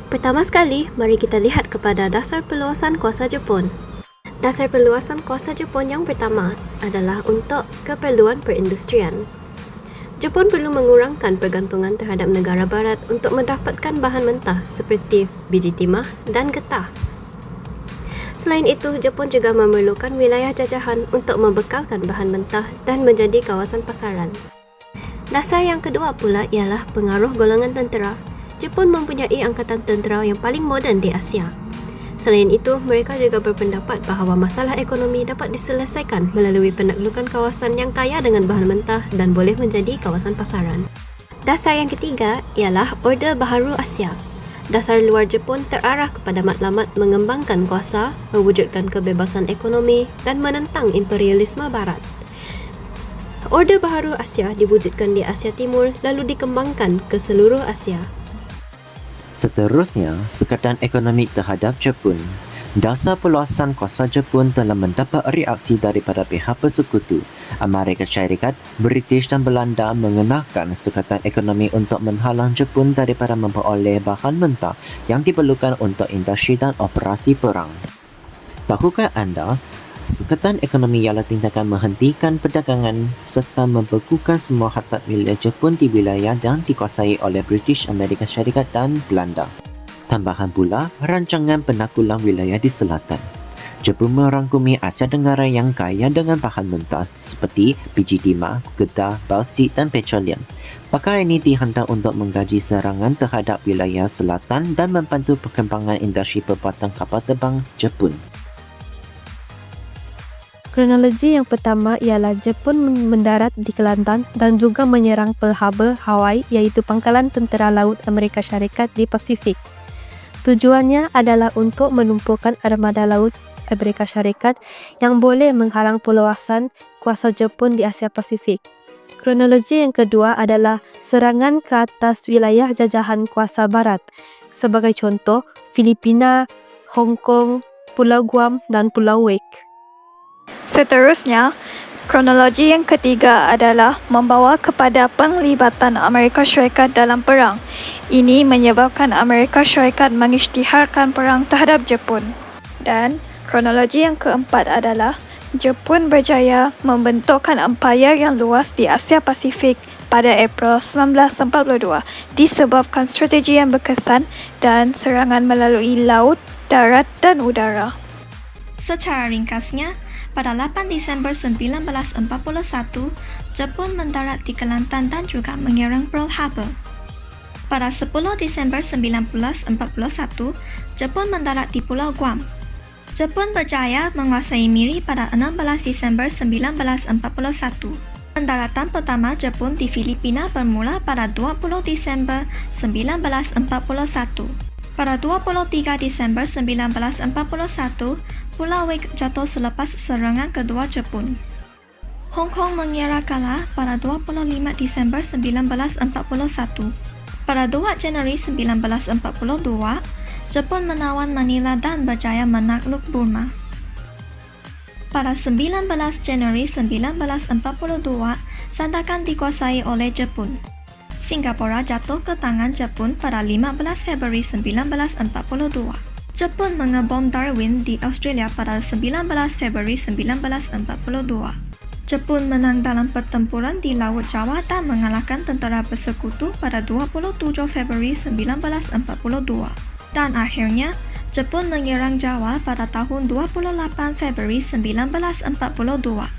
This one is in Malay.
Pertama sekali, mari kita lihat kepada dasar perluasan kuasa Jepun. Dasar perluasan kuasa Jepun yang pertama adalah untuk keperluan perindustrian. Jepun perlu mengurangkan pergantungan terhadap negara barat untuk mendapatkan bahan mentah seperti biji timah dan getah. Selain itu, Jepun juga memerlukan wilayah jajahan untuk membekalkan bahan mentah dan menjadi kawasan pasaran. Dasar yang kedua pula ialah pengaruh golongan tentera. Jepun mempunyai angkatan tentera yang paling moden di Asia. Selain itu, mereka juga berpendapat bahawa masalah ekonomi dapat diselesaikan melalui penaklukan kawasan yang kaya dengan bahan mentah dan boleh menjadi kawasan pasaran. Dasar yang ketiga ialah Orde Baharu Asia. Dasar luar Jepun terarah kepada matlamat mengembangkan kuasa, mewujudkan kebebasan ekonomi dan menentang imperialisme barat. Orde Baharu Asia diwujudkan di Asia Timur lalu dikembangkan ke seluruh Asia. Seterusnya, sekatan ekonomi terhadap Jepun. Dasar perluasan kuasa Jepun telah mendapat reaksi daripada pihak persekutu. Amerika Syarikat, British dan Belanda mengenakan sekatan ekonomi untuk menghalang Jepun daripada memperoleh bahan mentah yang diperlukan untuk industri dan operasi perang. Tahukah anda, sekatan ekonomi ialah tindakan menghentikan perdagangan serta membekukan semua harta milik Jepun di wilayah yang dikuasai oleh British, Amerika Syarikat dan Belanda. Tambahan pula, rancangan penaklukan wilayah di selatan. Jepun merangkumi Asia Tenggara yang kaya dengan bahan mentah seperti biji timah, getah, bausit dan petroleum. Pakar ini dihantar untuk mengkaji serangan terhadap wilayah selatan dan membantu perkembangan industri perbuatan kapal terbang Jepun. Kronologi yang pertama ialah Jepun mendarat di Kelantan dan juga menyerang Pearl Harbor, Hawaii, iaitu pangkalan tentera laut Amerika Syarikat di Pasifik. Tujuannya adalah untuk menumpukan armada laut Amerika Syarikat yang boleh menghalang perluasan kuasa Jepun di Asia Pasifik. Kronologi yang kedua adalah serangan ke atas wilayah jajahan kuasa barat, sebagai contoh Filipina, Hong Kong, Pulau Guam dan Pulau Wake. Seterusnya, kronologi yang ketiga adalah membawa kepada penglibatan Amerika Syarikat dalam perang. Ini menyebabkan Amerika Syarikat mengisytiharkan perang terhadap Jepun. Dan kronologi yang keempat adalah Jepun berjaya membentukkan empayar yang luas di Asia Pasifik pada April 1942 disebabkan strategi yang berkesan dan serangan melalui laut, darat dan udara. Secara ringkasnya, pada 8 Disember 1941, Jepun mendarat di Kelantan dan juga menyerang Pearl Harbor. Pada 10 Disember 1941, Jepun mendarat di Pulau Guam. Jepun berjaya menguasai Miri pada 16 Disember 1941. Pendaratan pertama Jepun di Filipina bermula pada 20 Disember 1941. Pada 23 Disember 1941, Pulau Wake jatuh selepas serangan kedua Jepun. Hong Kong mengira kalah pada 25 Disember 1941. Pada 2 Januari 1942, Jepun menawan Manila dan berjaya menakluk Burma. Pada 19 Januari 1942, Sandakan dikuasai oleh Jepun. Singapura jatuh ke tangan Jepun pada 15 Februari 1942. Jepun mengebom Darwin di Australia pada 19 Februari 1942. Jepun menang dalam pertempuran di Laut Jawa dan mengalahkan tentera bersekutu pada 27 Februari 1942. Dan akhirnya, Jepun menyerang Jawa pada tahun 28 Februari 1942.